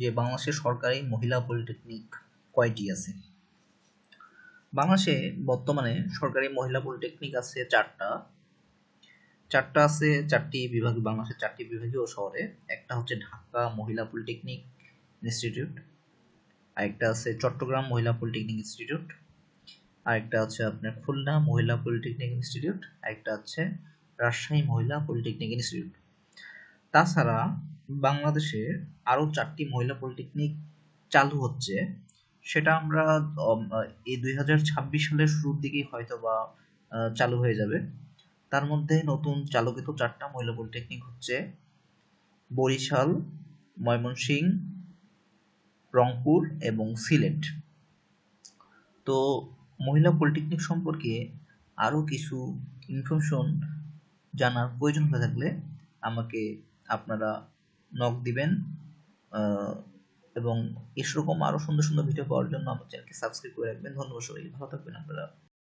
যে বাংলাদেশের সরকারি মহিলা পলিটেকনিক কয়টি আছে। বাংলাদেশে বর্তমানে সরকারি মহিলা পলিটেকনিক আছে চারটা আছে, চারটি বিভাগ, বাংলাদেশের চারটি বিভাগীয় শহরে। একটা হচ্ছে ঢাকা মহিলা পলিটেকনিক ইনস্টিটিউট, আরেকটা আছে চট্টগ্রাম মহিলা পলিটেকনিক ইনস্টিটিউট, আরেকটা হচ্ছে আপনার খুলনা মহিলা পলিটেকনিক ইনস্টিটিউট, আরেকটা হচ্ছে রাজশাহী মহিলা পলিটেকনিক ইনস্টিটিউট। তাছাড়া বাংলাদেশে আরও চারটি মহিলা পলিটেকনিক চালু হচ্ছে, সেটা আমরা এই 2026 সালের শুরুর দিকেই হয়তো বা চালু হয়ে যাবে। তার মধ্যে নতুন চালুকৃত চারটা মহিলা পলিটেকনিক হচ্ছে বরিশাল, ময়মনসিংহ, রংপুর এবং সিলেট। তো মহিলা পলিটেকনিক সম্পর্কে আরও কিছু ইনফরমেশন জানার প্রয়োজন হয়ে থাকলে আমাকে আপনারা নক দিবেন, এবং এরকম আরও সুন্দর সুন্দর ভিডিও পাওয়ার জন্য আমার চ্যানেলকে সাবস্ক্রাইব করে রাখবেন। ধন্যবাদ সবাইকে, ভালো থাকবেন আপনারা।